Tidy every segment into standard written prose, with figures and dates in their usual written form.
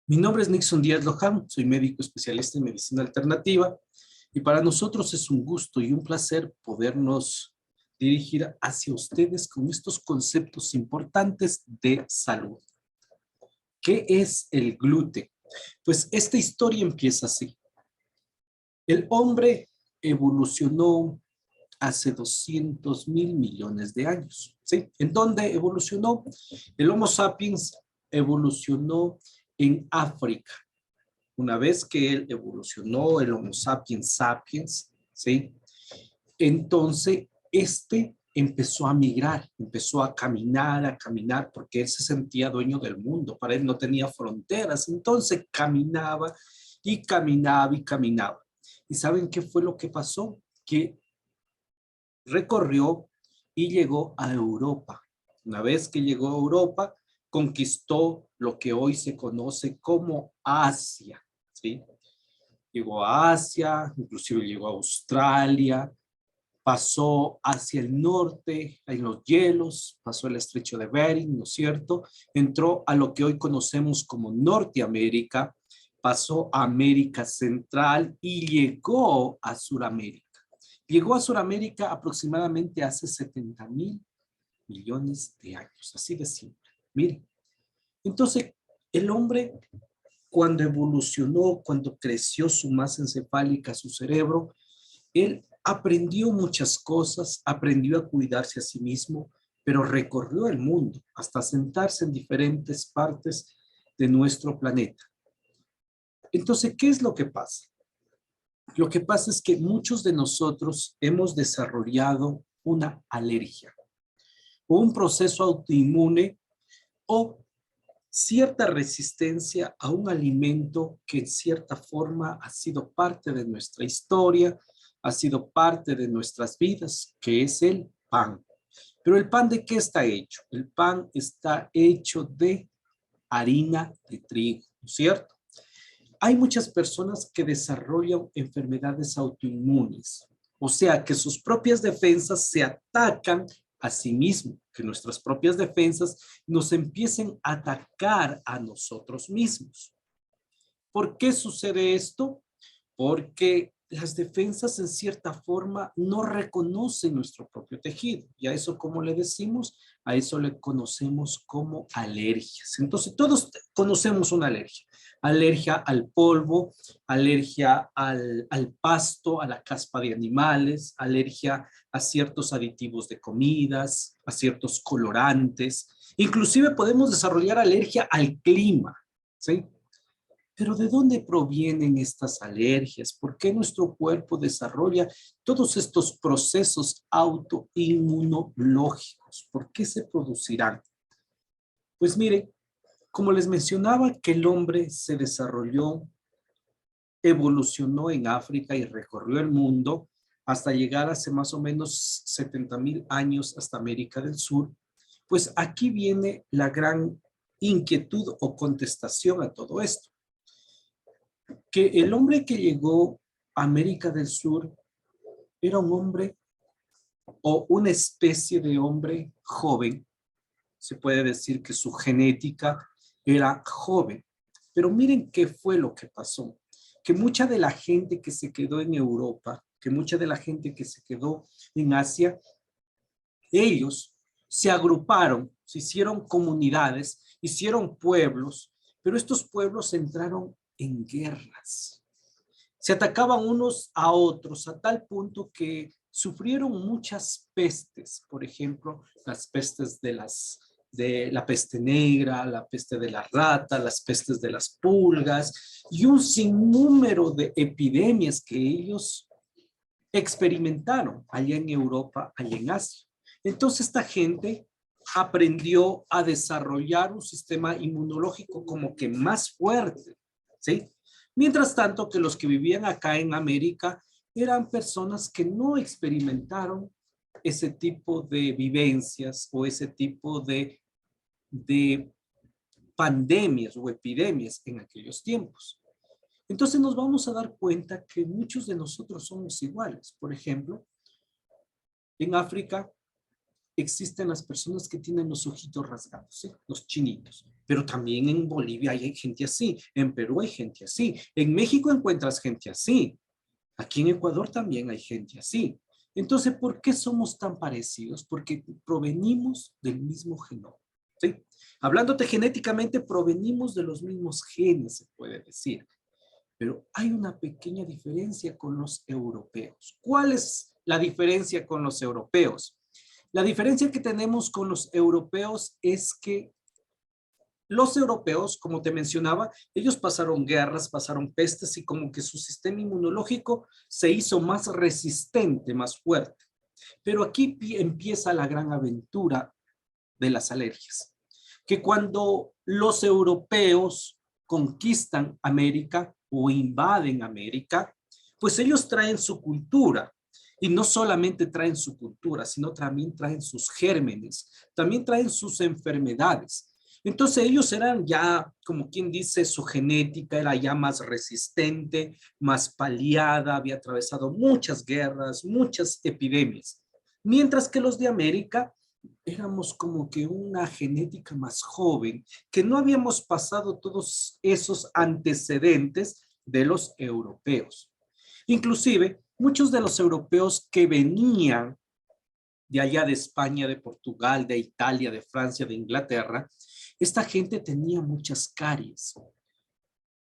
Mi nombre es Nixon Díaz Loján, soy médico especialista en medicina alternativa y para nosotros es un gusto y un placer podernos dirigir hacia ustedes con estos conceptos importantes de salud. ¿Qué es el gluten? Pues esta historia empieza así. El hombre evolucionó hace 200.000 millones de años, ¿sí? ¿En dónde evolucionó? El Homo sapiens evolucionó en África. Una vez que él evolucionó, el Homo sapiens sapiens, ¿sí? Entonces, empezó a migrar, empezó a caminar, porque él se sentía dueño del mundo, para él no tenía fronteras, entonces caminaba y caminaba y caminaba. ¿Y saben qué fue lo que pasó? Que recorrió y llegó a Europa. Una vez que llegó a Europa, conquistó lo que hoy se conoce como Asia, ¿sí? Llegó a Asia, inclusive llegó a Australia, pasó hacia el norte, en los hielos, pasó el estrecho de Bering, ¿no es cierto? Entró a lo que hoy conocemos como Norteamérica, pasó a América Central y llegó a Sudamérica. Llegó a Sudamérica aproximadamente hace 70.000 millones de años, así de simple. Miren, entonces el hombre cuando evolucionó, cuando creció su masa encefálica, su cerebro, él aprendió muchas cosas, aprendió a cuidarse a sí mismo, pero recorrió el mundo hasta sentarse en diferentes partes de nuestro planeta. Entonces, ¿qué es lo que pasa? Lo que pasa es que muchos de nosotros hemos desarrollado una alergia o un proceso autoinmune o cierta resistencia a un alimento que en cierta forma ha sido parte de nuestra historia, ha sido parte de nuestras vidas, que es el pan. Pero el pan, ¿de qué está hecho? El pan está hecho de harina de trigo, ¿no es cierto? Hay muchas personas que desarrollan enfermedades autoinmunes, o sea, que sus propias defensas se atacan a sí mismos, que nuestras propias defensas nos empiecen a atacar a nosotros mismos. ¿Por qué sucede esto? Porque las defensas en cierta forma no reconocen nuestro propio tejido. ¿Y a eso cómo le decimos? A eso le conocemos como alergias. Entonces todos conocemos una alergia. Alergia al polvo, alergia al pasto, a la caspa de animales, alergia a ciertos aditivos de comidas, a ciertos colorantes. Inclusive podemos desarrollar alergia al clima, ¿sí? Pero ¿de dónde provienen estas alergias? ¿Por qué nuestro cuerpo desarrolla todos estos procesos autoinmunológicos? ¿Por qué se producirán? Pues mire, como les mencionaba que el hombre se desarrolló, evolucionó en África y recorrió el mundo hasta llegar hace más o menos 70.000 años hasta América del Sur, pues aquí viene la gran inquietud o contestación a todo esto. Que el hombre que llegó a América del Sur era un hombre o una especie de hombre joven. Se puede decir que su genética era joven. Pero miren qué fue lo que pasó. Que mucha de la gente que se quedó en Europa, que mucha de la gente que se quedó en Asia, ellos se agruparon, se hicieron comunidades, hicieron pueblos, pero estos pueblos entraron en guerras. Se atacaban unos a otros a tal punto que sufrieron muchas pestes, por ejemplo, las pestes de la peste negra, la peste de la rata, las pestes de las pulgas y un sinnúmero de epidemias que ellos experimentaron allá en Europa, allá en Asia. Entonces esta gente aprendió a desarrollar un sistema inmunológico como que más fuerte, ¿sí? Mientras tanto que los que vivían acá en América eran personas que no experimentaron ese tipo de vivencias o ese tipo de pandemias o epidemias en aquellos tiempos. Entonces nos vamos a dar cuenta que muchos de nosotros somos iguales. Por ejemplo, en África existen las personas que tienen los ojitos rasgados, ¿sí? Los chinitos. Pero también en Bolivia hay gente así, en Perú hay gente así, en México encuentras gente así, aquí en Ecuador también hay gente así. Entonces, ¿por qué somos tan parecidos? Porque provenimos del mismo genoma, ¿sí? Hablándote genéticamente, provenimos de los mismos genes, se puede decir. Pero hay una pequeña diferencia con los europeos. ¿Cuál es la diferencia con los europeos? La diferencia que tenemos con los europeos es que los europeos, como te mencionaba, ellos pasaron guerras, pasaron pestes y como que su sistema inmunológico se hizo más resistente, más fuerte. Pero aquí empieza la gran aventura de las alergias, que cuando los europeos conquistan América o invaden América, pues ellos traen su cultura. Y no solamente traen su cultura, sino también traen sus gérmenes, también traen sus enfermedades. Entonces ellos eran ya, como quien dice, su genética era ya más resistente, más paliada, había atravesado muchas guerras, muchas epidemias. Mientras que los de América éramos como que una genética más joven, que no habíamos pasado todos esos antecedentes de los europeos. Inclusive, muchos de los europeos que venían de allá de España, de Portugal, de Italia, de Francia, de Inglaterra, esta gente tenía muchas caries.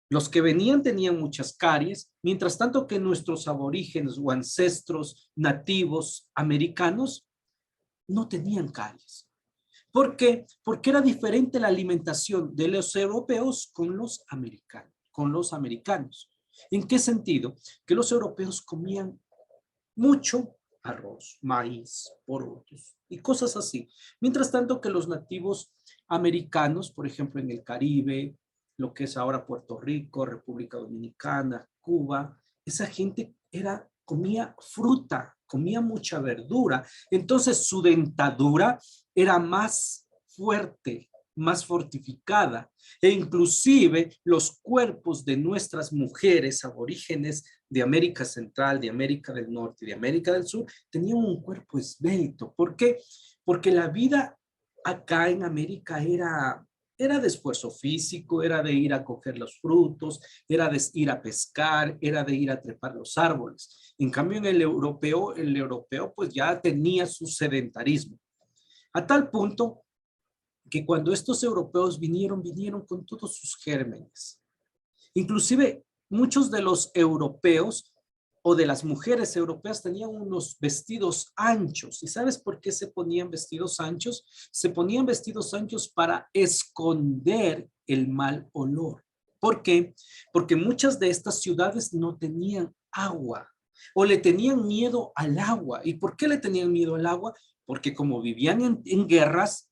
Los que venían tenían muchas caries, mientras tanto que nuestros aborígenes o ancestros nativos americanos no tenían caries. ¿Por qué? Porque era diferente la alimentación de los europeos con los americanos, ¿En qué sentido? Que los europeos comían mucho arroz, maíz, porotos y cosas así. Mientras tanto que los nativos americanos, por ejemplo, en el Caribe, lo que es ahora Puerto Rico, República Dominicana, Cuba, esa gente comía fruta, comía mucha verdura. Entonces su dentadura era más fuerte, más fortificada, e inclusive los cuerpos de nuestras mujeres aborígenes de América Central, de América del Norte y de América del Sur tenían un cuerpo esbelto. ¿Por qué? Porque la vida acá en América era de esfuerzo físico, era de ir a coger los frutos, era de ir a pescar, era de ir a trepar los árboles. En cambio, en el europeo pues ya tenía su sedentarismo. A tal punto que cuando estos europeos vinieron con todos sus gérmenes. Inclusive muchos de los europeos o de las mujeres europeas tenían unos vestidos anchos. ¿Y sabes por qué se ponían vestidos anchos? Se ponían vestidos anchos para esconder el mal olor. ¿Por qué? Porque muchas de estas ciudades no tenían agua o le tenían miedo al agua. ¿Y por qué le tenían miedo al agua? Porque como vivían en guerras,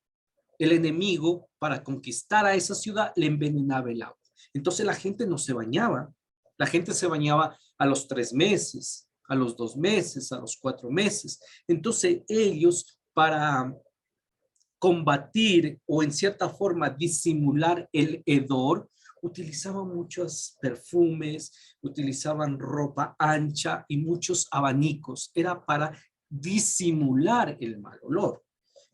el enemigo para conquistar a esa ciudad le envenenaba el agua. Entonces la gente no se bañaba. La gente se bañaba a los 3 meses, a los 2 meses, a los 4 meses. Entonces ellos para combatir o en cierta forma disimular el hedor, utilizaban muchos perfumes, utilizaban ropa ancha y muchos abanicos. Era para disimular el mal olor.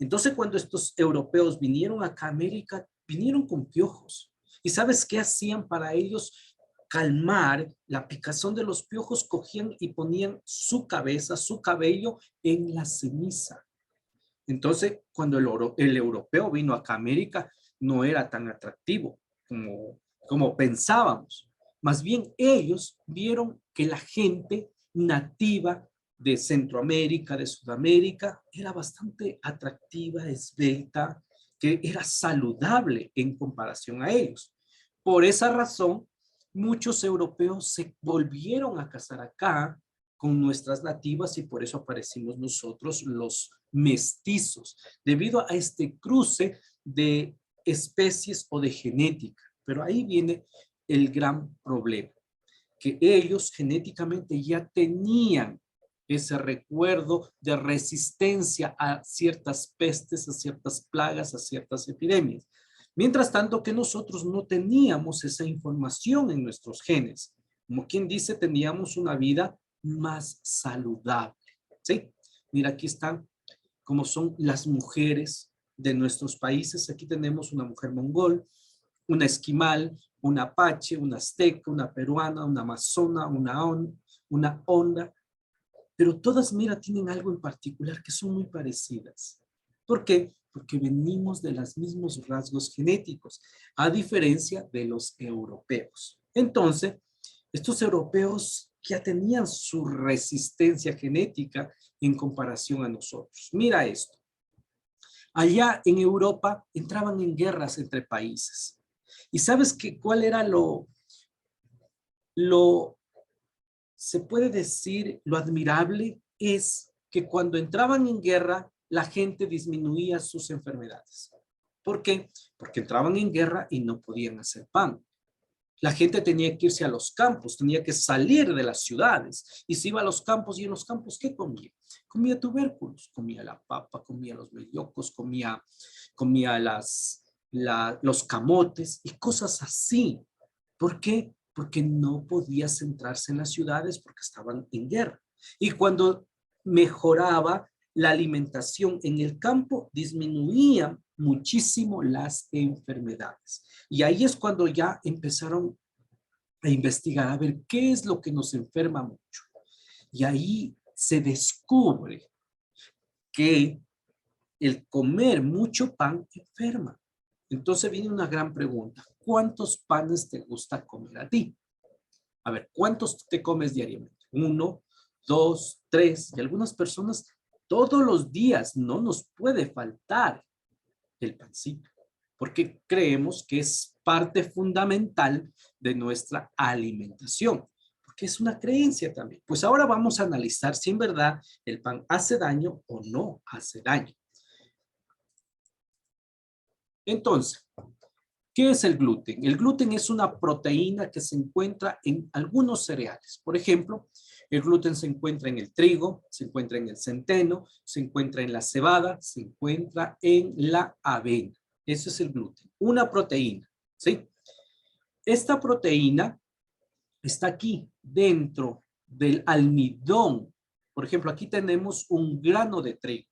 Entonces, cuando estos europeos vinieron acá a América, vinieron con piojos. ¿Y sabes qué hacían para ellos calmar la picazón de los piojos? Cogían y ponían su cabeza, su cabello en la ceniza. Entonces, cuando el europeo vino acá a América, no era tan atractivo como pensábamos. Más bien, ellos vieron que la gente nativa de Centroamérica, de Sudamérica, era bastante atractiva, esbelta, que era saludable en comparación a ellos. Por esa razón, muchos europeos se volvieron a casar acá con nuestras nativas y por eso aparecimos nosotros los mestizos, debido a este cruce de especies o de genética. Pero ahí viene el gran problema, que ellos genéticamente ya tenían ese recuerdo de resistencia a ciertas pestes, a ciertas plagas, a ciertas epidemias. Mientras tanto que nosotros no teníamos esa información en nuestros genes. Como quien dice, teníamos una vida más saludable. ¿Sí? Mira, aquí están cómo son las mujeres de nuestros países. Aquí tenemos una mujer mongol, una esquimal, una apache, una azteca, una peruana, una amazona, una honda, pero todas, mira, tienen algo en particular que son muy parecidas. ¿Por qué? Porque venimos de los mismos rasgos genéticos, a diferencia de los europeos. Entonces, estos europeos ya tenían su resistencia genética en comparación a nosotros. Mira esto. Allá en Europa entraban en guerras entre países. ¿Y sabes cuál era se puede decir, lo admirable? Es que cuando entraban en guerra, la gente disminuía sus enfermedades. ¿Por qué? Porque entraban en guerra y no podían hacer pan. La gente tenía que irse a los campos, tenía que salir de las ciudades y se iba a los campos. ¿Y en los campos qué comía? Comía tubérculos, comía la papa, comía los bellocos, comía los camotes y cosas así. ¿Por qué? Porque no podía centrarse en las ciudades porque estaban en guerra. Y cuando mejoraba la alimentación en el campo, disminuía muchísimo las enfermedades. Y ahí es cuando ya empezaron a investigar, a ver qué es lo que nos enferma mucho. Y ahí se descubre que el comer mucho pan enferma. Entonces viene una gran pregunta. ¿Cuántos panes te gusta comer a ti? A ver, ¿cuántos te comes diariamente? 1, 2, 3. Y algunas personas todos los días no nos puede faltar el pancito, porque creemos que es parte fundamental de nuestra alimentación, porque es una creencia también. Pues ahora vamos a analizar si en verdad el pan hace daño o no hace daño. Entonces, ¿qué es el gluten? El gluten es una proteína que se encuentra en algunos cereales. Por ejemplo, el gluten se encuentra en el trigo, se encuentra en el centeno, se encuentra en la cebada, se encuentra en la avena. Eso es el gluten, una proteína, ¿sí? Esta proteína está aquí dentro del almidón. Por ejemplo, aquí tenemos un grano de trigo.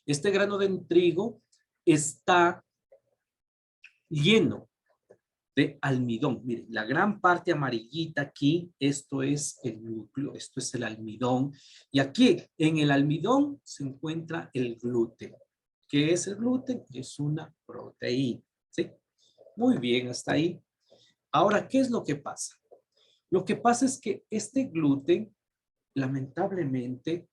Este grano de trigo está lleno de almidón. Miren, la gran parte amarillita aquí, esto es el núcleo, esto es el almidón. Y aquí en el almidón se encuentra el gluten. ¿Qué es el gluten? Es una proteína, ¿sí? Muy bien, hasta ahí. Ahora, ¿qué es lo que pasa? Lo que pasa es que este gluten, lamentablemente,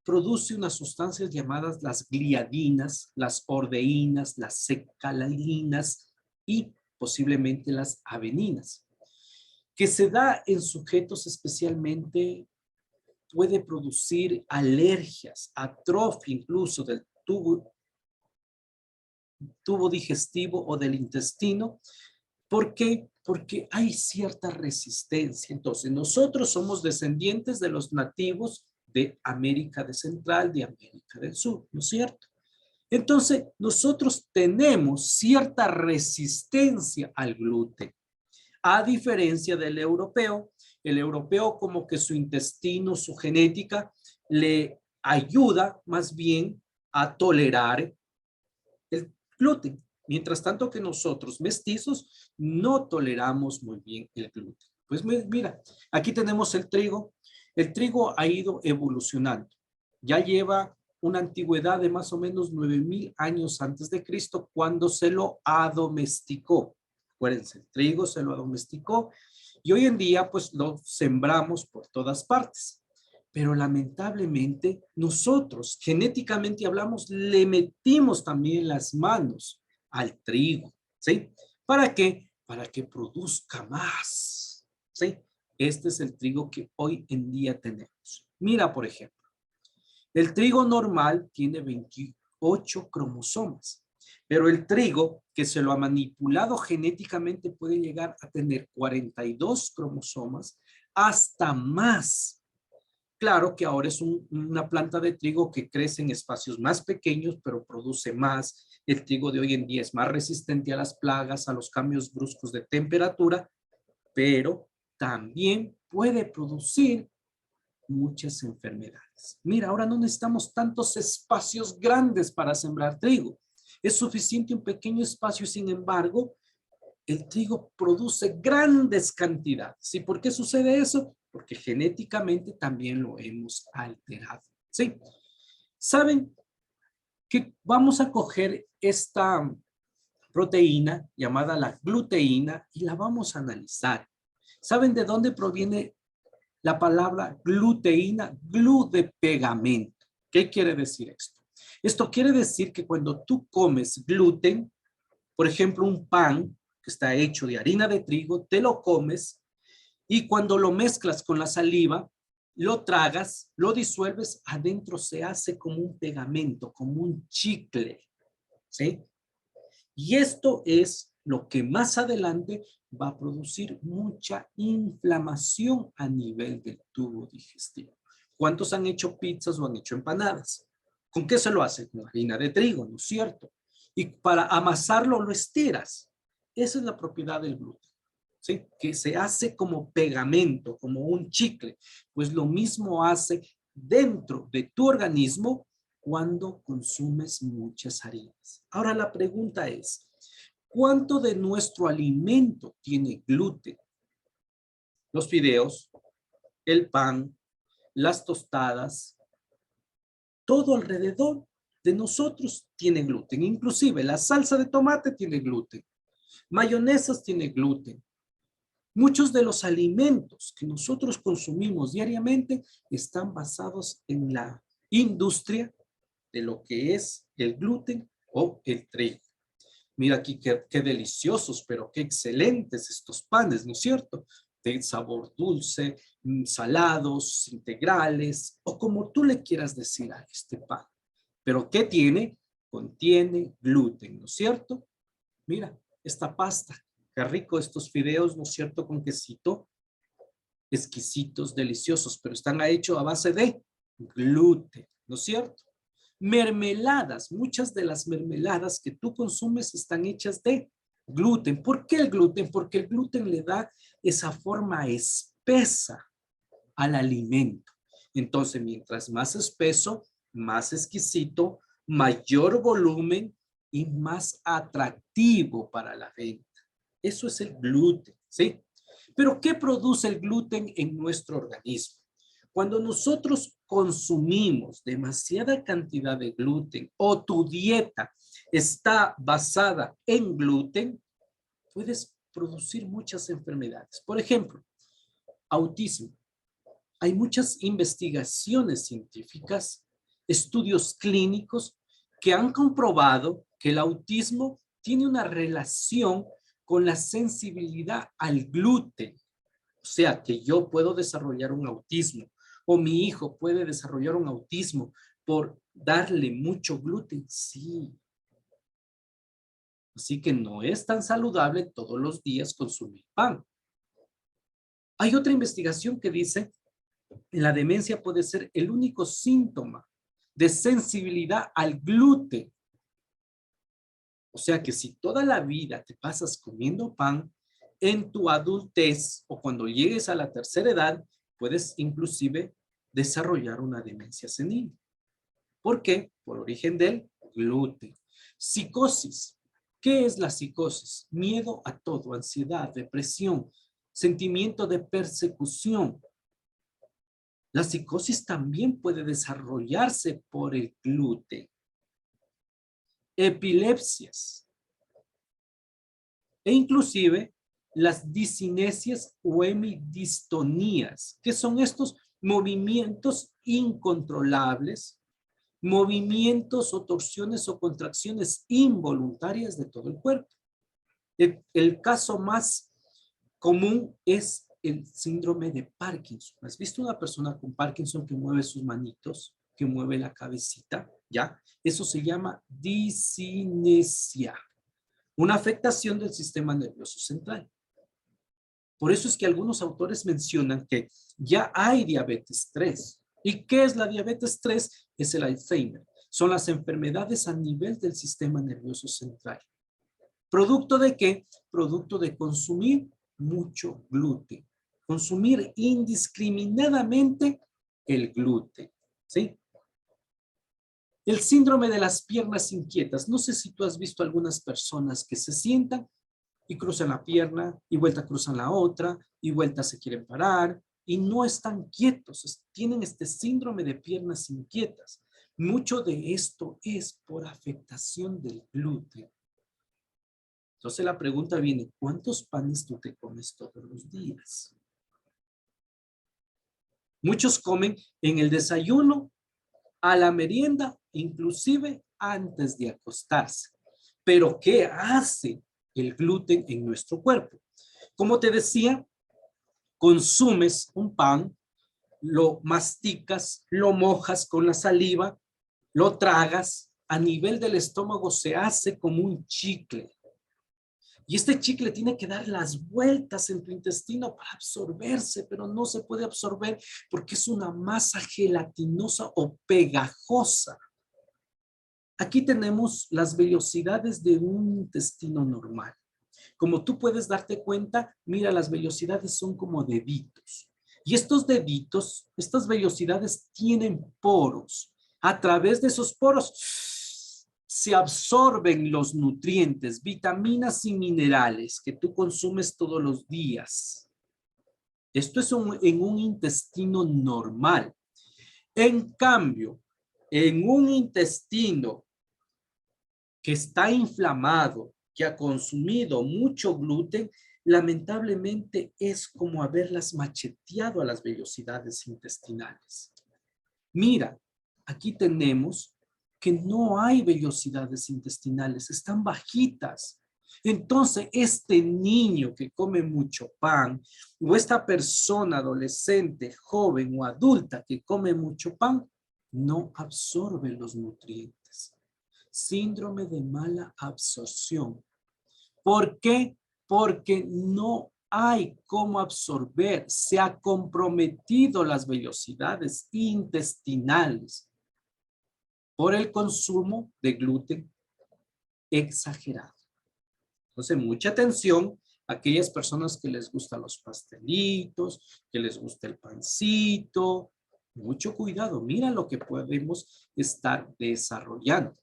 produce unas sustancias llamadas las gliadinas, las ordeínas, las secalalinas y posiblemente las aveninas, que se da en sujetos especialmente, puede producir alergias, atrofia incluso del tubo digestivo o del intestino. ¿Por qué? Porque hay cierta resistencia. Entonces, nosotros somos descendientes de los nativos de América de Central, de América del Sur, ¿no es cierto? Entonces, nosotros tenemos cierta resistencia al gluten, a diferencia del europeo. El europeo como que su intestino, su genética, le ayuda más bien a tolerar el gluten. Mientras tanto que nosotros, mestizos, no toleramos muy bien el gluten. Pues mira, aquí tenemos el trigo. El trigo ha ido evolucionando. Ya lleva una antigüedad de más o menos 9,000 años antes de Cristo, cuando se lo adomesticó. Acuérdense, el trigo se lo adomesticó y hoy en día pues lo sembramos por todas partes. Pero lamentablemente nosotros, genéticamente hablamos, le metimos también las manos al trigo, ¿sí? ¿Para qué? Para que produzca más, ¿sí? Este es el trigo que hoy en día tenemos. Mira, por ejemplo, el trigo normal tiene 28 cromosomas, pero el trigo que se lo ha manipulado genéticamente puede llegar a tener 42 cromosomas, hasta más. Claro que ahora es una planta de trigo que crece en espacios más pequeños, pero produce más. El trigo de hoy en día es más resistente a las plagas, a los cambios bruscos de temperatura, pero también puede producir muchas enfermedades. Mira, ahora no necesitamos tantos espacios grandes para sembrar trigo. Es suficiente un pequeño espacio, sin embargo, el trigo produce grandes cantidades. ¿Y por qué sucede eso? Porque genéticamente también lo hemos alterado. ¿Sí? ¿Saben que vamos a coger esta proteína llamada la gluteína y la vamos a analizar? ¿Saben de dónde proviene la palabra gluteína? Glu de pegamento. ¿Qué quiere decir esto? Esto quiere decir que cuando tú comes gluten, por ejemplo, un pan que está hecho de harina de trigo, te lo comes y cuando lo mezclas con la saliva, lo tragas, lo disuelves, adentro se hace como un pegamento, como un chicle, ¿sí? Y esto es lo que más adelante va a producir mucha inflamación a nivel del tubo digestivo. ¿Cuántos han hecho pizzas o han hecho empanadas? ¿Con qué se lo hace? Con harina de trigo, ¿no es cierto? Y para amasarlo lo estiras. Esa es la propiedad del gluten, ¿sí? Que se hace como pegamento, como un chicle. Pues lo mismo hace dentro de tu organismo cuando consumes muchas harinas. Ahora la pregunta es, ¿cuánto de nuestro alimento tiene gluten? Los fideos, el pan, las tostadas, todo alrededor de nosotros tiene gluten. Inclusive la salsa de tomate tiene gluten. Mayonesas tiene gluten. Muchos de los alimentos que nosotros consumimos diariamente están basados en la industria de lo que es el gluten o el trigo. Mira aquí qué deliciosos, pero qué excelentes estos panes, ¿no es cierto? De sabor dulce, salados, integrales, o como tú le quieras decir a este pan. ¿Pero qué tiene? Contiene gluten, ¿no es cierto? Mira, esta pasta, qué rico estos fideos, ¿no es cierto? Con quesito, exquisitos, deliciosos, pero están hechos a base de gluten, ¿no es cierto? Mermeladas, muchas de las mermeladas que tú consumes están hechas de gluten. ¿Por qué el gluten? Porque el gluten le da esa forma espesa al alimento. Entonces, mientras más espeso, más exquisito, mayor volumen y más atractivo para la venta. Eso es el gluten, ¿sí? Pero ¿qué produce el gluten en nuestro organismo? Cuando nosotros consumimos demasiada cantidad de gluten o tu dieta está basada en gluten, puedes producir muchas enfermedades. Por ejemplo, autismo. Hay muchas investigaciones científicas, estudios clínicos que han comprobado que el autismo tiene una relación con la sensibilidad al gluten. O sea, que yo puedo desarrollar un autismo o mi hijo puede desarrollar un autismo por darle mucho gluten. Sí. Así que no es tan saludable todos los días consumir pan. Hay otra investigación que dice que la demencia puede ser el único síntoma de sensibilidad al gluten. O sea que si toda la vida te pasas comiendo pan, en tu adultez o cuando llegues a la tercera edad, puedes inclusive desarrollar una demencia senil. ¿Por qué? Por origen del gluten. Psicosis. ¿Qué es la psicosis? Miedo a todo, ansiedad, depresión, sentimiento de persecución. La psicosis también puede desarrollarse por el gluten. Epilepsias. E inclusive las discinesias o hemidistonías, que son estos movimientos incontrolables, movimientos o torsiones o contracciones involuntarias de todo el cuerpo. El caso más común es el síndrome de Parkinson. ¿Has visto una persona con Parkinson que mueve sus manitos, que mueve la cabecita? ¿Ya? Eso se llama discinesia, una afectación del sistema nervioso central. Por eso es que algunos autores mencionan que ya hay diabetes 3. ¿Y qué es la diabetes 3? Es el Alzheimer. Son las enfermedades a nivel del sistema nervioso central. ¿Producto de qué? Producto de consumir mucho gluten. Consumir indiscriminadamente el gluten, ¿sí? El síndrome de las piernas inquietas. No sé si tú has visto algunas personas que se sientan y cruzan la pierna y vuelta cruzan la otra y vuelta se quieren parar y no están quietos. Tienen este síndrome de piernas inquietas. Mucho de esto es por afectación del gluten. Entonces la pregunta viene, ¿cuántos panes tú te comes todos los días? Muchos comen en el desayuno, a la merienda, inclusive antes de acostarse. Pero ¿qué hace el gluten en nuestro cuerpo? Como te decía, consumes un pan, lo masticas, lo mojas con la saliva, lo tragas, a nivel del estómago se hace como un chicle. Y este chicle tiene que dar las vueltas en tu intestino para absorberse, pero no se puede absorber porque es una masa gelatinosa o pegajosa. Aquí tenemos las velocidades de un intestino normal. Como tú puedes darte cuenta, mira, las velocidades son como deditos. Y estos deditos, estas velocidades tienen poros. A través de esos poros se absorben los nutrientes, vitaminas y minerales que tú consumes todos los días. Esto es en un intestino normal. En cambio, en un intestino que está inflamado, que ha consumido mucho gluten, lamentablemente es como haberlas macheteado a las velocidades intestinales. Mira, aquí tenemos que no hay velocidades intestinales, están bajitas. Entonces, este niño que come mucho pan, o esta persona adolescente, joven o adulta que come mucho pan, no absorbe los nutrientes. Síndrome de mala absorción. ¿Por qué? Porque no hay cómo absorber. Se ha comprometido las velocidades intestinales por el consumo de gluten exagerado. Entonces, mucha atención a aquellas personas que les gustan los pastelitos, que les gusta el pancito. Mucho cuidado. Mira lo que podemos estar desarrollando.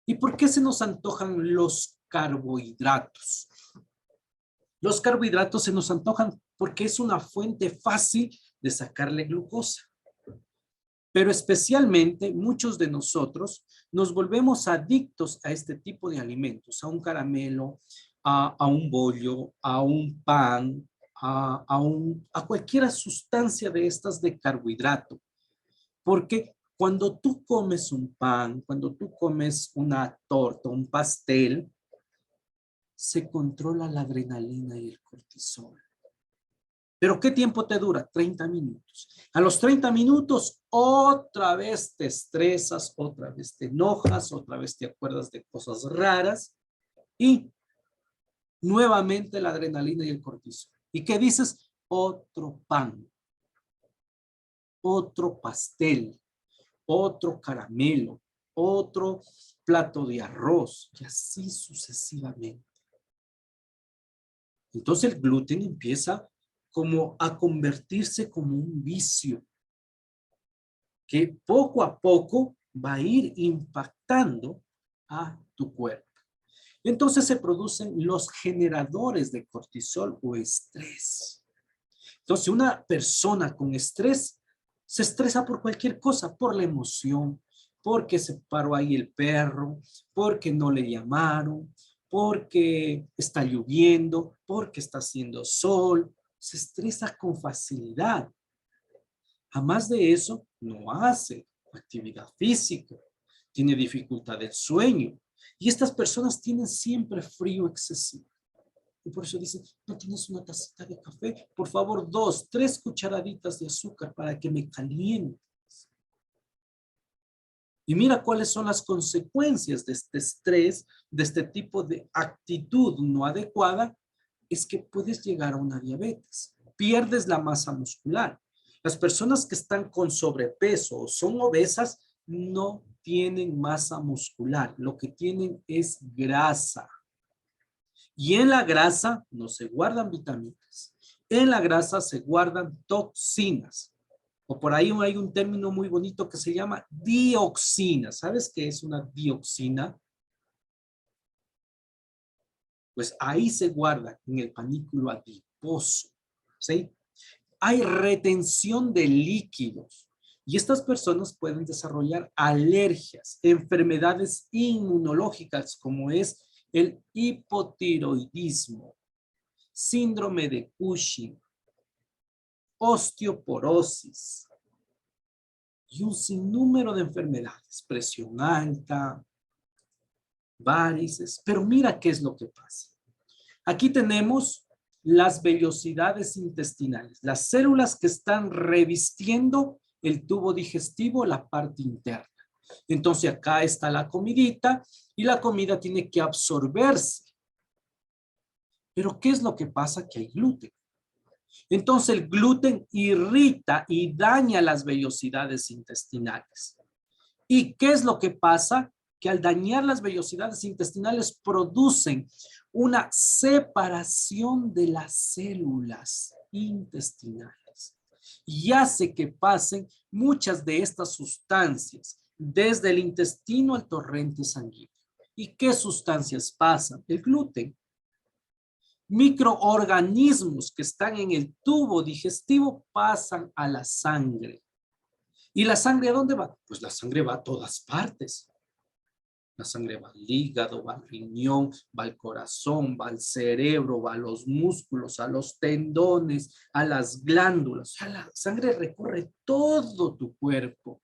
¿Y por qué se nos antojan los carbohidratos? Los carbohidratos se nos antojan porque es una fuente fácil de sacarle glucosa. Pero especialmente muchos de nosotros nos volvemos adictos a este tipo de alimentos, a un caramelo, a un bollo, a un pan, a cualquier sustancia de estas de carbohidrato. Porque cuando tú comes un pan, cuando tú comes una torta, un pastel, se controla la adrenalina y el cortisol. ¿Pero qué tiempo te dura? 30 minutos. A los 30 minutos, otra vez te estresas, otra vez te enojas, otra vez te acuerdas de cosas raras y nuevamente la adrenalina y el cortisol. ¿Y qué dices? Otro pan, otro pastel, otro caramelo, otro plato de arroz y así sucesivamente. Entonces el gluten empieza como a convertirse como un vicio que poco a poco va a ir impactando a tu cuerpo. Entonces se producen los generadores de cortisol o estrés. Entonces una persona con estrés se estresa por cualquier cosa, por la emoción, porque se paró ahí el perro, porque no le llamaron, porque está lloviendo, porque está haciendo sol. Se estresa con facilidad. A más de eso, no hace actividad física, tiene dificultad del sueño. Y estas personas tienen siempre frío excesivo. Y por eso dicen, ¿no tienes una tacita de café? Por favor, 2, 3 cucharaditas de azúcar para que me caliente. Y mira cuáles son las consecuencias de este estrés, de este tipo de actitud no adecuada, es que puedes llegar a una diabetes. Pierdes la masa muscular. Las personas que están con sobrepeso o son obesas no tienen masa muscular. Lo que tienen es grasa. Y en la grasa no se guardan vitaminas. En la grasa se guardan toxinas. O por ahí hay un término muy bonito que se llama dioxina. ¿Sabes qué es una dioxina? Pues ahí se guarda en el panículo adiposo. ¿Sí? Hay retención de líquidos. Y estas personas pueden desarrollar alergias, enfermedades inmunológicas como es el hipotiroidismo, síndrome de Cushing, osteoporosis y un sinnúmero de enfermedades, presión alta, varices. Pero mira qué es lo que pasa. Aquí tenemos las vellosidades intestinales, las células que están revistiendo el tubo digestivo, la parte interna. Entonces acá está la comidita y la comida tiene que absorberse. Pero ¿qué es lo que pasa? Que hay gluten. Entonces el gluten irrita y daña las vellosidades intestinales. ¿Y qué es lo que pasa? Que al dañar las vellosidades intestinales producen una separación de las células intestinales y hace que pasen muchas de estas sustancias desde el intestino al torrente sanguíneo. ¿Y qué sustancias pasan? El gluten. Microorganismos que están en el tubo digestivo pasan a la sangre. ¿Y la sangre a dónde va? Pues la sangre va a todas partes. La sangre va al hígado, va al riñón, va al corazón, va al cerebro, va a los músculos, a los tendones, a las glándulas. O sea, la sangre recorre todo tu cuerpo.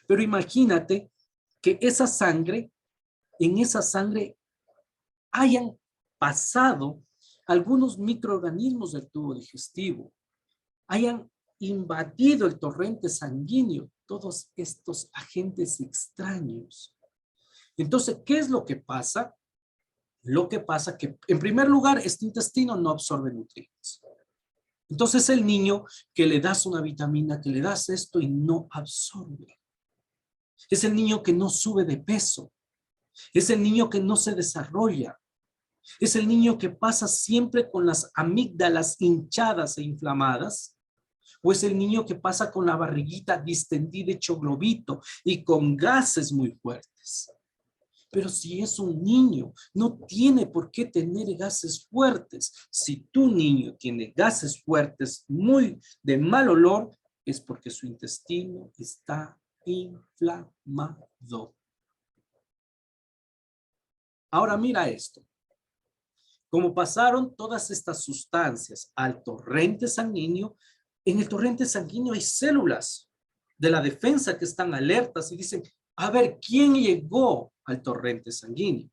Pero imagínate que en esa sangre hayan pasado algunos microorganismos del tubo digestivo, hayan invadido el torrente sanguíneo, todos estos agentes extraños. Entonces, ¿qué es lo que pasa? Lo que pasa que, en primer lugar, este intestino no absorbe nutrientes. Entonces, el niño que le das una vitamina, que le das esto y no absorbe. Es el niño que no sube de peso. Es el niño que no se desarrolla. Es el niño que pasa siempre con las amígdalas hinchadas e inflamadas. O es el niño que pasa con la barriguita distendida, hecho globito y con gases muy fuertes. Pero si es un niño, no tiene por qué tener gases fuertes. Si tu niño tiene gases fuertes, muy de mal olor, es porque su intestino está inflamado. Ahora mira esto. Como pasaron todas estas sustancias al torrente sanguíneo, en el torrente sanguíneo hay células de la defensa que están alertas y dicen, a ver, ¿quién llegó al torrente sanguíneo?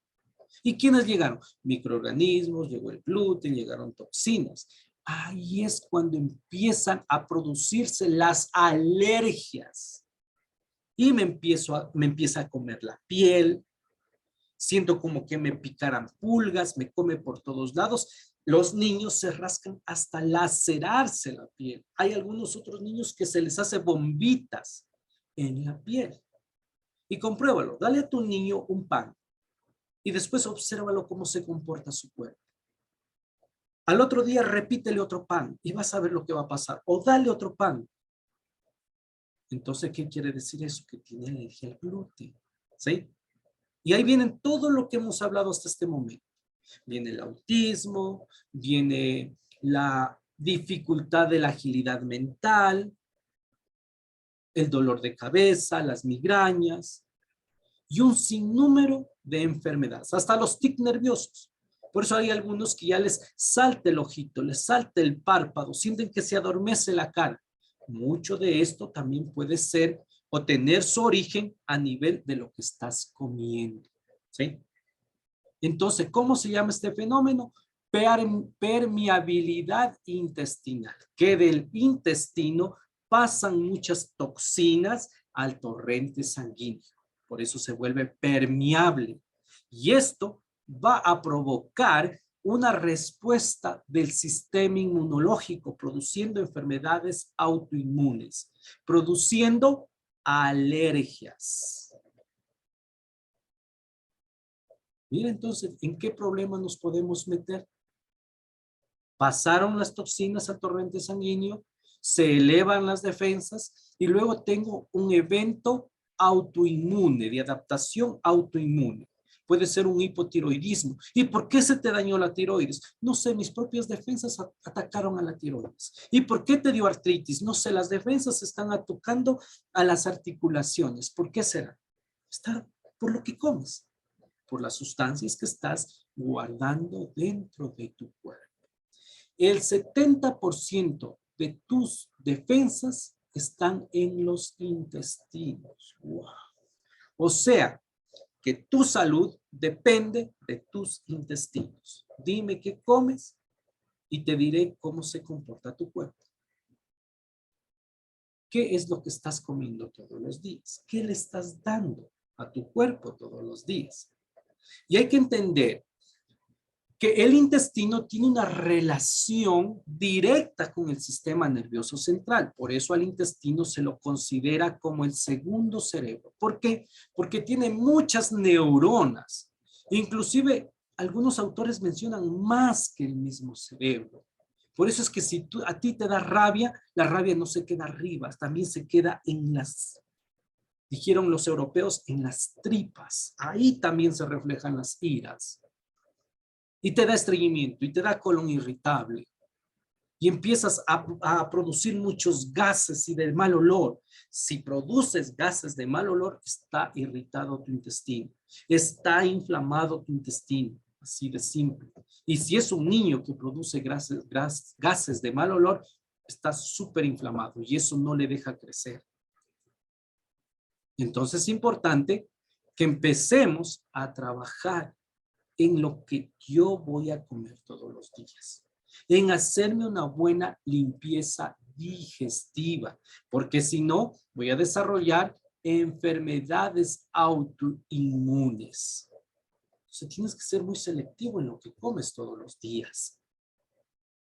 ¿Y quiénes llegaron? Microorganismos, llegó el gluten, llegaron toxinas. Ahí es cuando empiezan a producirse las alergias. Y me empieza a comer la piel, siento como que me picaran pulgas, me come por todos lados. Los niños se rascan hasta lacerarse la piel. Hay algunos otros niños que se les hace bombitas en la piel. Y compruébalo, dale a tu niño un pan y después obsérvalo cómo se comporta su cuerpo. Al otro día repítele otro pan y vas a ver lo que va a pasar. O dale otro pan. Entonces, ¿qué quiere decir eso? Que tiene alergia al gluten. ¿Sí? Y ahí vienen todo lo que hemos hablado hasta este momento. Viene el autismo, viene la dificultad de la agilidad mental, el dolor de cabeza, las migrañas y un sinnúmero de enfermedades, hasta los tics nerviosos. Por eso hay algunos que ya les salta el ojito, les salta el párpado, sienten que se adormece la cara. Mucho de esto también puede ser o tener su origen a nivel de lo que estás comiendo. ¿Sí? Entonces, ¿cómo se llama este fenómeno? Permeabilidad intestinal, que del intestino pasan muchas toxinas al torrente sanguíneo. Por eso se vuelve permeable. Y esto va a provocar una respuesta del sistema inmunológico, produciendo enfermedades autoinmunes, produciendo alergias. Mira entonces, ¿en qué problema nos podemos meter? Pasaron las toxinas al torrente sanguíneo, se elevan las defensas y luego tengo un evento autoinmune, de adaptación autoinmune. Puede ser un hipotiroidismo. ¿Y por qué se te dañó la tiroides? No sé, mis propias defensas atacaron a la tiroides. ¿Y por qué te dio artritis? No sé, las defensas están atacando a las articulaciones. ¿Por qué será? Está por lo que comes, por las sustancias que estás guardando dentro de tu cuerpo. El 70% de tus defensas están en los intestinos. Wow. O sea, que tu salud depende de tus intestinos. Dime qué comes y te diré cómo se comporta tu cuerpo. ¿Qué es lo que estás comiendo todos los días? ¿Qué le estás dando a tu cuerpo todos los días? Y hay que entender que el intestino tiene una relación directa con el sistema nervioso central. Por eso al intestino se lo considera como el segundo cerebro. ¿Por qué? Porque tiene muchas neuronas. Inclusive, algunos autores mencionan más que el mismo cerebro. Por eso es que si a ti te da rabia, la rabia no se queda arriba, también se queda en las, dijeron los europeos, en las tripas. Ahí también se reflejan las iras. Y te da estreñimiento, y te da colon irritable. Y empiezas a producir muchos gases y de mal olor. Si produces gases de mal olor, está irritado tu intestino. Está inflamado tu intestino. Así de simple. Y si es un niño que produce gases de mal olor, está súper inflamado y eso no le deja crecer. Entonces es importante que empecemos a trabajar en lo que yo voy a comer todos los días, en hacerme una buena limpieza digestiva, porque si no, voy a desarrollar enfermedades autoinmunes. Entonces tienes que ser muy selectivo en lo que comes todos los días.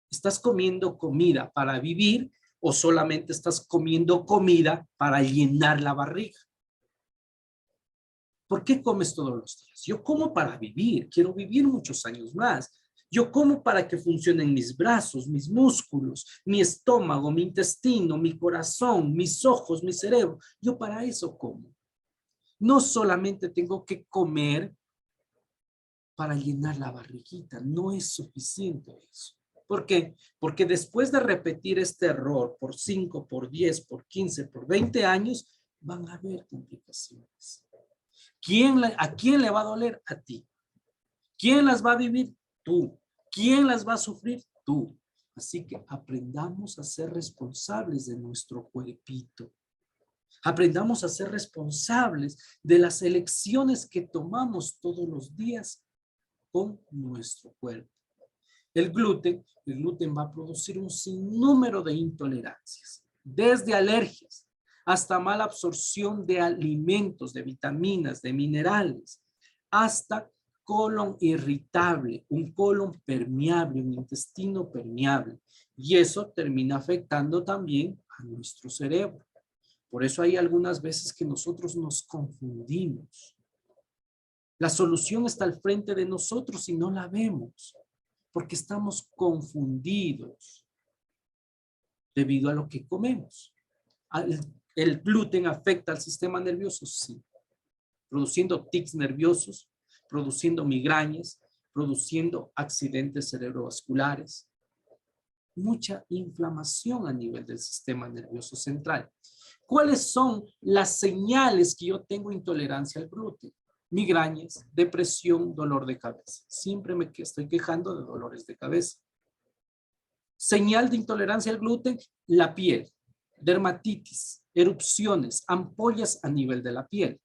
¿Estás comiendo comida para vivir o solamente estás comiendo comida para llenar la barriga? ¿Por qué comes todos los días? Yo como para vivir, quiero vivir muchos años más. Yo como para que funcionen mis brazos, mis músculos, mi estómago, mi intestino, mi corazón, mis ojos, mi cerebro. Yo para eso como. No solamente tengo que comer para llenar la barriguita, no es suficiente eso. ¿Por qué? Porque después de repetir este error por 5, por 10, por 15, por 20 años, van a haber complicaciones. ¿A quién le va a doler? A ti. ¿Quién las va a vivir? Tú. ¿Quién las va a sufrir? Tú. Así que aprendamos a ser responsables de nuestro cuerpito. Aprendamos a ser responsables de las elecciones que tomamos todos los días con nuestro cuerpo. El gluten va a producir un sinnúmero de intolerancias, desde alergias hasta mala absorción de alimentos, de vitaminas, de minerales, hasta colon irritable, un colon permeable, un intestino permeable. Y eso termina afectando también a nuestro cerebro. Por eso hay algunas veces que nosotros nos confundimos. La solución está al frente de nosotros y no la vemos, porque estamos confundidos debido a lo que comemos. ¿El gluten afecta al sistema nervioso? Sí. Produciendo tics nerviosos, produciendo migrañas, produciendo accidentes cerebrovasculares. Mucha inflamación a nivel del sistema nervioso central. ¿Cuáles son las señales que yo tengo intolerancia al gluten? Migrañas, depresión, dolor de cabeza. Siempre me estoy quejando de dolores de cabeza. Señal de intolerancia al gluten, la piel, dermatitis, erupciones, ampollas a nivel de la piel.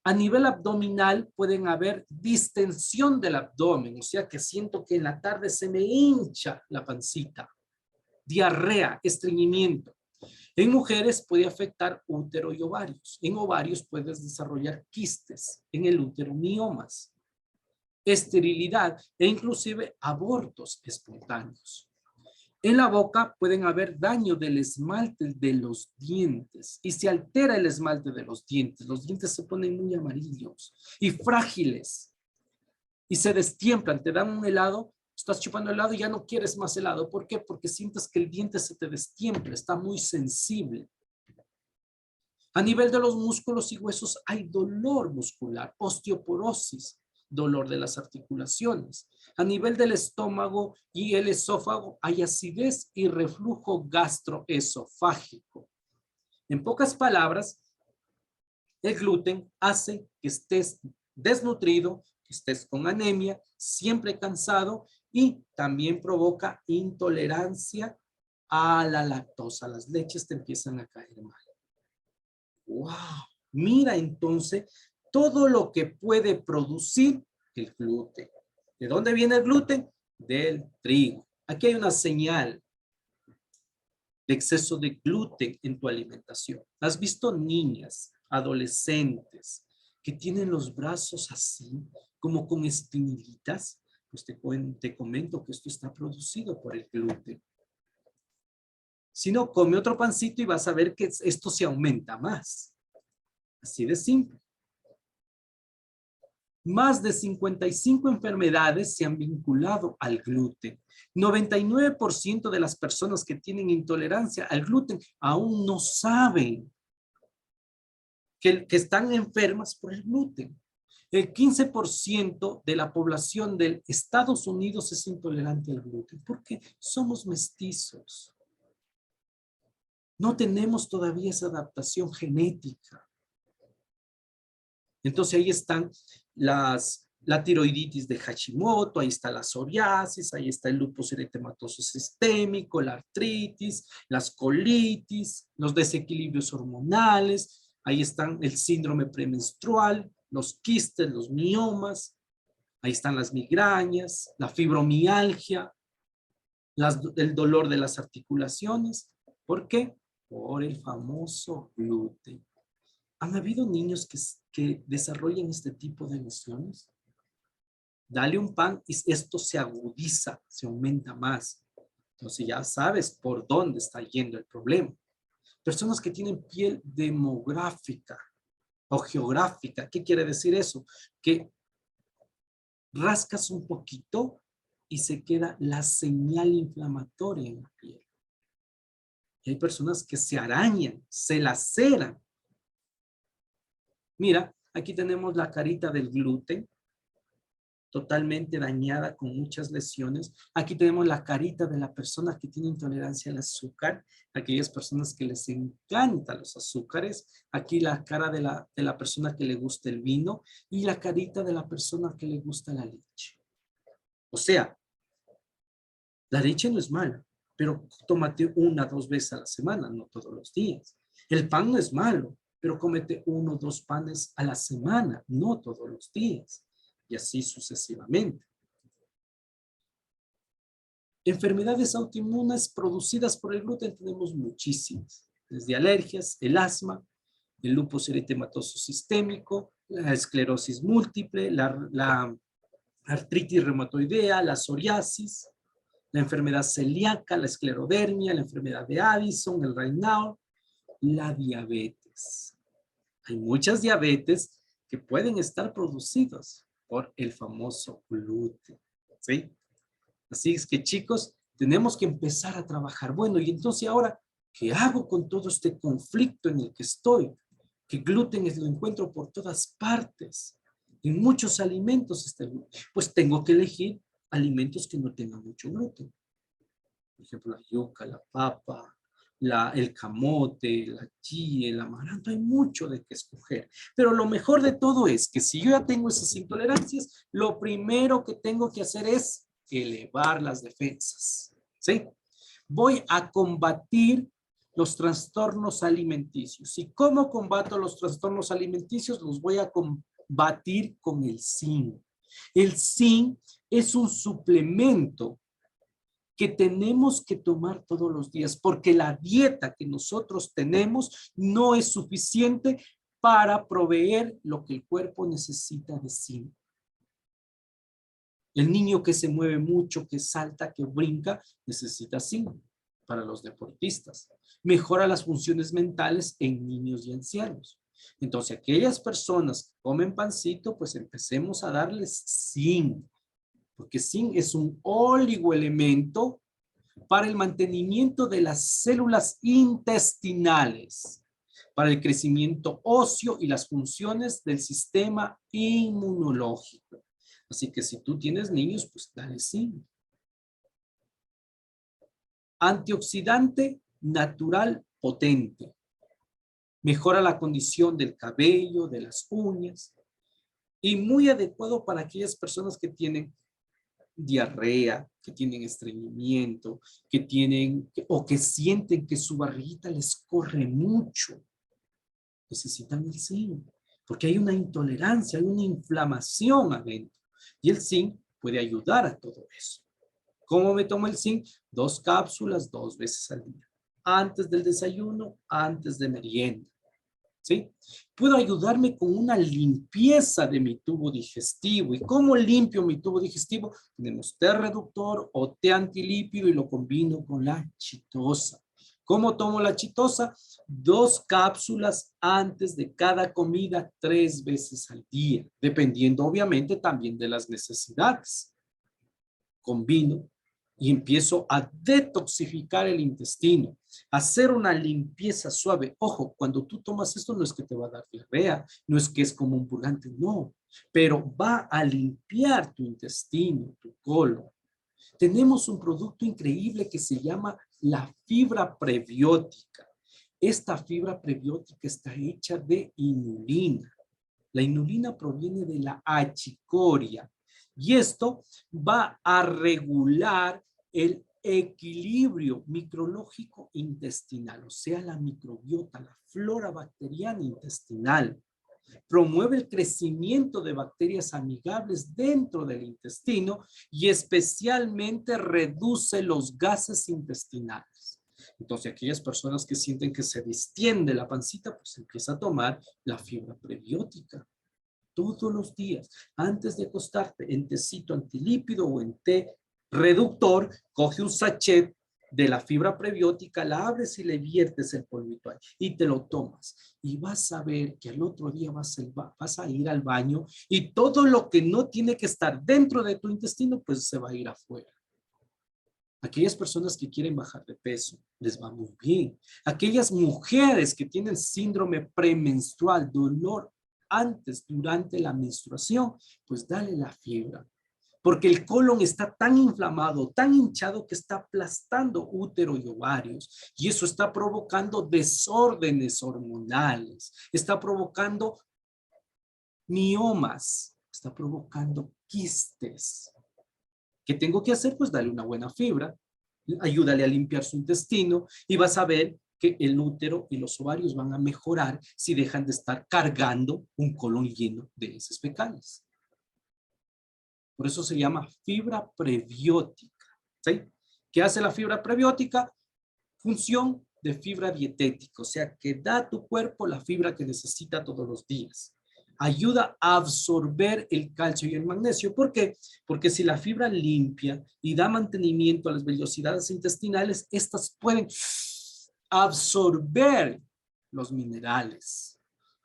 A nivel abdominal pueden haber distensión del abdomen, o sea que siento que en la tarde se me hincha la pancita. Diarrea, estreñimiento. En mujeres puede afectar útero y ovarios. En ovarios puedes desarrollar quistes, en el útero miomas, esterilidad e inclusive abortos espontáneos. En la boca pueden haber daño del esmalte de los dientes y se altera el esmalte de los dientes se ponen muy amarillos y frágiles y se destiemplan, te dan un helado Estás chupando helado y ya no quieres más helado. ¿Por qué? Porque sientes que el diente se te destiempla, está muy sensible. A nivel de los músculos y huesos hay dolor muscular, osteoporosis, dolor de las articulaciones. A nivel del estómago y el esófago hay acidez y reflujo gastroesofágico. En pocas palabras, el gluten hace que estés desnutrido, que estés con anemia, siempre cansado y también provoca intolerancia a la lactosa. Las leches te empiezan a caer mal. ¡Wow! Mira entonces todo lo que puede producir el gluten. ¿De dónde viene el gluten? Del trigo. Aquí hay una señal de exceso de gluten en tu alimentación. ¿Has visto niñas, adolescentes que tienen los brazos así, como con espinillitas? Pues te comento que esto está producido por el gluten. Si no, come otro pancito y vas a ver que esto se aumenta más. Así de simple. Más de 55 enfermedades se han vinculado al gluten. 99% de las personas que tienen intolerancia al gluten aún no saben que están enfermas por el gluten. El 15% de la población de Estados Unidos es intolerante al gluten porque somos mestizos. No tenemos todavía esa adaptación genética. Entonces ahí están la tiroiditis de Hashimoto, ahí está la psoriasis, ahí está el lupus eritematoso sistémico, la artritis, las colitis, los desequilibrios hormonales, ahí están el síndrome premenstrual, los quistes, los miomas, ahí están las migrañas, la fibromialgia, el dolor de las articulaciones. ¿Por qué? Por el famoso gluten. ¿Han habido niños que desarrollan este tipo de lesiones? Dale un pan y esto se agudiza, se aumenta más. Entonces ya sabes por dónde está yendo el problema. Personas que tienen piel demográfica o geográfica. ¿Qué quiere decir eso? Que rascas un poquito y se queda la señal inflamatoria en la piel. Y hay personas que se arañan, se laceran. Mira, aquí tenemos la carita del gluten, totalmente dañada con muchas lesiones. Aquí tenemos la carita de la persona que tiene intolerancia al azúcar, aquellas personas que les encantan los azúcares. Aquí la cara de la persona que le gusta el vino y la carita de la persona que le gusta la leche. O sea, la leche no es mala, pero tómate 1 o 2 veces a la semana, no todos los días. El pan no es malo, pero cómete 1 o 2 panes a la semana, no todos los días. Y así sucesivamente. Enfermedades autoinmunes producidas por el gluten tenemos muchísimas. Desde alergias, el asma, el lupus eritematoso sistémico, la esclerosis múltiple, la artritis reumatoidea, la psoriasis, la enfermedad celíaca, la esclerodermia, la enfermedad de Addison, el Raynaud, la diabetes. Hay muchas diabetes que pueden estar producidas por el famoso gluten, ¿sí? Así es que, chicos, tenemos que empezar a trabajar. Bueno, y entonces ahora, ¿qué hago con todo este conflicto en el que estoy? Que gluten lo encuentro por todas partes. En muchos alimentos está el gluten. Pues tengo que elegir alimentos que no tengan mucho gluten. Por ejemplo, la yuca, la papa, el camote, la chía, el amaranto, hay mucho de qué escoger. Pero lo mejor de todo es que si yo ya tengo esas intolerancias, lo primero que tengo que hacer es elevar las defensas, ¿sí? Voy a combatir los trastornos alimenticios. ¿Y cómo combato los trastornos alimenticios? Los voy a combatir con el zinc. El zinc es un suplemento que tenemos que tomar todos los días, porque la dieta que nosotros tenemos no es suficiente para proveer lo que el cuerpo necesita de zinc. El niño que se mueve mucho, que salta, que brinca, necesita zinc para los deportistas. Mejora las funciones mentales en niños y ancianos. Entonces, aquellas personas que comen pancito, pues empecemos a darles zinc. porque zinc es un oligoelemento para el mantenimiento de las células intestinales, para el crecimiento óseo y las funciones del sistema inmunológico. Así que si tú tienes niños, pues dale zinc. Antioxidante natural potente. Mejora la condición del cabello, de las uñas, y muy adecuado para aquellas personas que tienen diarrea, que tienen estreñimiento, que tienen o que sienten que su barriguita les corre mucho. Necesitan el zinc, porque hay una intolerancia, hay una inflamación adentro. Y el zinc puede ayudar a todo eso. ¿Cómo me tomo el zinc? 2 cápsulas 2 veces al día. Antes del desayuno, antes de merienda. ¿Sí? Puedo ayudarme con una limpieza de mi tubo digestivo. ¿Y cómo limpio mi tubo digestivo? Tenemos té reductor o té antilípido y lo combino con la chitosa. ¿Cómo tomo la chitosa? 2 cápsulas antes de cada comida 3 veces al día, dependiendo obviamente también de las necesidades. Combino y empiezo a detoxificar el intestino, hacer una limpieza suave. Ojo, cuando tú tomas esto no es que te va a dar diarrea, no es que es como un purgante, no, pero va a limpiar tu intestino, tu colon. Tenemos un producto increíble que se llama la fibra prebiótica. Esta fibra prebiótica está hecha de inulina. La inulina proviene de la achicoria. Y esto va a regular el equilibrio micrológico intestinal, o sea, la microbiota, la flora bacteriana intestinal. Promueve el crecimiento de bacterias amigables dentro del intestino y especialmente reduce los gases intestinales. Entonces, aquellas personas que sienten que se distiende la pancita, pues empieza a tomar la fibra prebiótica. Todos los días, antes de acostarte, en tecito antilípido o en té reductor, coge un sachet de la fibra prebiótica, la abres y le viertes el polvito ahí y te lo tomas. Y vas a ver que al otro día vas a ir al baño y todo lo que no tiene que estar dentro de tu intestino, pues se va a ir afuera. Aquellas personas que quieren bajar de peso, les va muy bien. Aquellas mujeres que tienen síndrome premenstrual, dolor antes, durante la menstruación, pues dale la fibra. Porque el colon está tan inflamado, tan hinchado que está aplastando útero y ovarios. Y eso está provocando desórdenes hormonales, está provocando miomas, está provocando quistes. ¿Qué tengo que hacer? Pues darle una buena fibra, ayúdale a limpiar su intestino y vas a ver que el útero y los ovarios van a mejorar si dejan de estar cargando un colon lleno de heces fecales. Por eso se llama fibra prebiótica. ¿Sí? ¿Qué hace la fibra prebiótica? Función de fibra dietética, o sea, que da a tu cuerpo la fibra que necesita todos los días. Ayuda a absorber el calcio y el magnesio. ¿Por qué? Porque si la fibra limpia y da mantenimiento a las vellosidades intestinales, estas pueden absorber los minerales.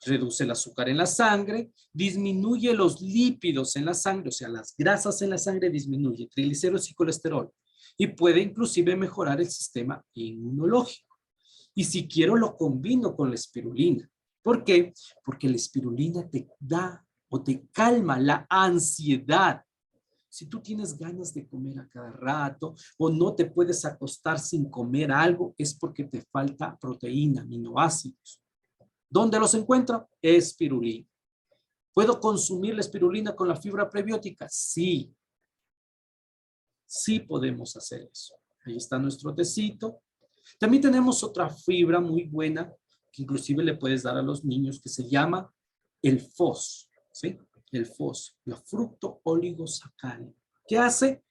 Reduce el azúcar en la sangre, disminuye los lípidos en la sangre, o sea, las grasas en la sangre disminuye, triglicéridos y colesterol. Y puede inclusive mejorar el sistema inmunológico. Y si quiero lo combino con la espirulina. ¿Por qué? Porque la espirulina te da o te calma la ansiedad. Si tú tienes ganas de comer a cada rato o no te puedes acostar sin comer algo, es porque te falta proteína, aminoácidos. ¿Dónde los encuentro? Espirulina. ¿Puedo consumir la espirulina con la fibra prebiótica? Sí. Sí podemos hacer eso. Ahí está nuestro tecito. También tenemos otra fibra muy buena que inclusive le puedes dar a los niños que se llama el FOS, ¿sí? El FOS, la fructo oligosacárido. ¿Qué hace?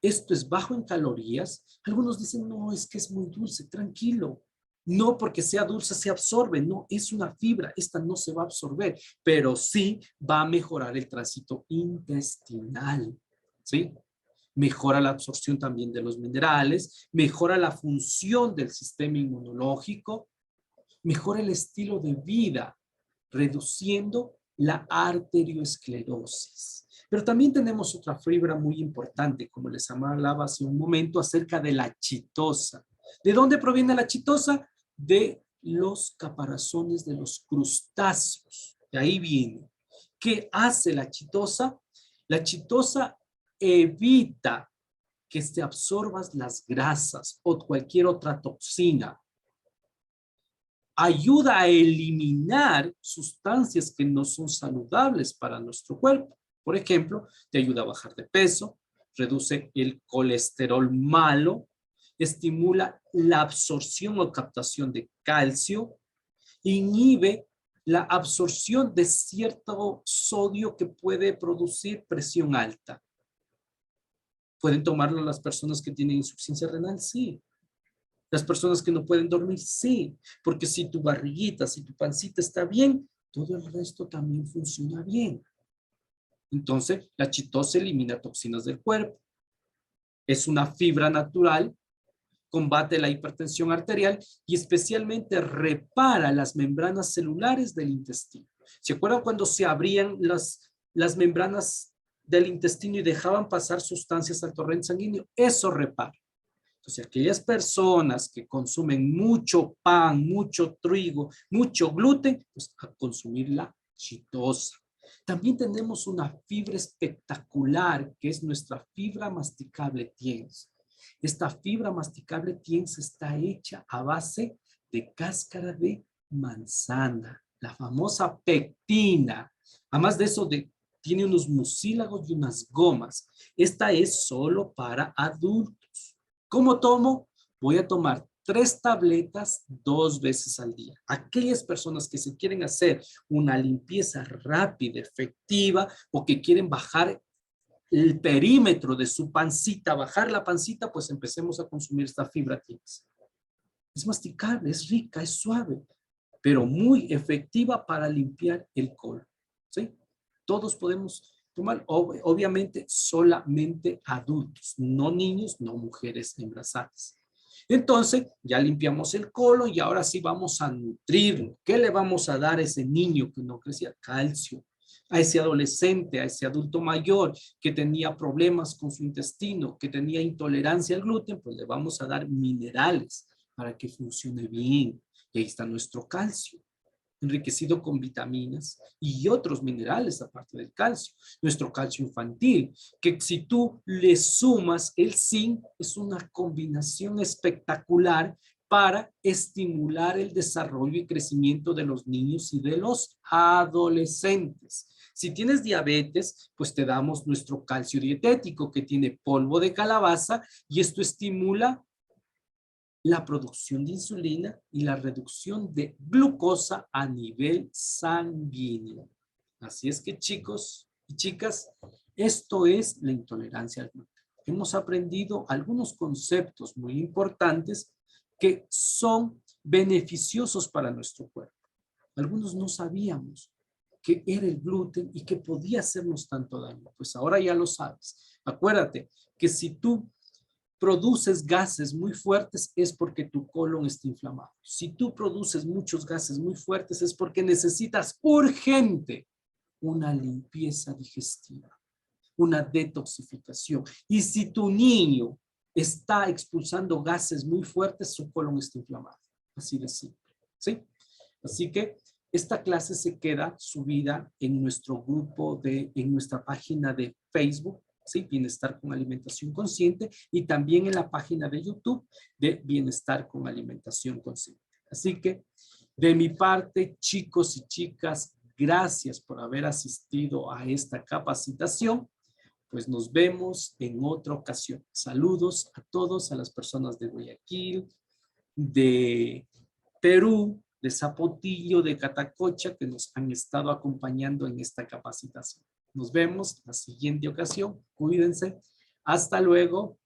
Esto es bajo en calorías. Algunos dicen, no, es que es muy dulce, tranquilo. No porque sea dulce se absorbe, no, es una fibra, esta no se va a absorber, pero sí va a mejorar el tránsito intestinal, ¿sí? Mejora la absorción también de los minerales, mejora la función del sistema inmunológico, mejora el estilo de vida, reduciendo la arteriosclerosis. Pero también tenemos otra fibra muy importante, como les hablaba hace un momento, acerca de la chitosa. ¿De dónde proviene la chitosa? De los caparazones de los crustáceos. De ahí viene. ¿Qué hace la chitosa? La chitosa evita que se absorban las grasas o cualquier otra toxina. Ayuda a eliminar sustancias que no son saludables para nuestro cuerpo. Por ejemplo, te ayuda a bajar de peso, reduce el colesterol malo, estimula la absorción o captación de calcio, inhibe la absorción de cierto sodio que puede producir presión alta. ¿Pueden tomarlo las personas que tienen insuficiencia renal? Sí. Las personas que no pueden dormir, sí. Porque si tu barriguita, si tu pancita está bien, todo el resto también funciona bien. Entonces, la chitosa elimina toxinas del cuerpo. Es una fibra natural, combate la hipertensión arterial y especialmente repara las membranas celulares del intestino. ¿Se acuerdan cuando se abrían las membranas del intestino y dejaban pasar sustancias al torrente sanguíneo? Eso repara. Entonces, aquellas personas que consumen mucho pan, mucho trigo, mucho gluten, pues a consumir la chitosa. También tenemos una fibra espectacular, que es nuestra fibra masticable TIENS. Esta fibra masticable TIENS está hecha a base de cáscara de manzana, la famosa pectina. Además de eso, tiene unos mucílagos y unas gomas. Esta es solo para adultos. ¿Cómo tomo? Voy a tomar 3 tabletas 2 veces al día. Aquellas personas que se quieren hacer una limpieza rápida, efectiva, o que quieren bajar el perímetro de su pancita, bajar la pancita, pues empecemos a consumir esta fibra TIENS. Es masticable, es rica, es suave, pero muy efectiva para limpiar el colon. ¿Sí? Todos podemos tomar, obviamente solamente adultos, no niños, no mujeres embarazadas. Entonces, ya limpiamos el colon y ahora sí vamos a nutrirlo. ¿Qué le vamos a dar a ese niño que no crecía? Calcio. A ese adolescente, a ese adulto mayor que tenía problemas con su intestino, que tenía intolerancia al gluten, pues le vamos a dar minerales para que funcione bien. Y ahí está nuestro calcio, enriquecido con vitaminas y otros minerales aparte del calcio. Nuestro calcio infantil, que si tú le sumas el zinc, es una combinación espectacular para estimular el desarrollo y crecimiento de los niños y de los adolescentes. Si tienes diabetes, pues te damos nuestro calcio dietético que tiene polvo de calabaza y esto estimula la producción de insulina y la reducción de glucosa a nivel sanguíneo. Así es que, chicos y chicas, esto es la intolerancia al gluten. Hemos aprendido algunos conceptos muy importantes que son beneficiosos para nuestro cuerpo. Algunos no sabíamos qué era el gluten y que podía hacernos tanto daño. Pues ahora ya lo sabes. Acuérdate que si tú produces gases muy fuertes es porque tu colon está inflamado. Si tú produces muchos gases muy fuertes es porque necesitas urgente una limpieza digestiva, una detoxificación. Y si tu niño está expulsando gases muy fuertes, su colon está inflamado. Así de simple. ¿Sí? Así que esta clase se queda subida en nuestro grupo, en nuestra página de Facebook, ¿sí? Bienestar con Alimentación Consciente, y también en la página de YouTube de Bienestar con Alimentación Consciente. Así que, de mi parte, chicos y chicas, gracias por haber asistido a esta capacitación. Pues nos vemos en otra ocasión. Saludos a todos, a las personas de Guayaquil, de Perú, de Zapotillo, de Catacocha, que nos han estado acompañando en esta capacitación. Nos vemos la siguiente ocasión. Cuídense. Hasta luego.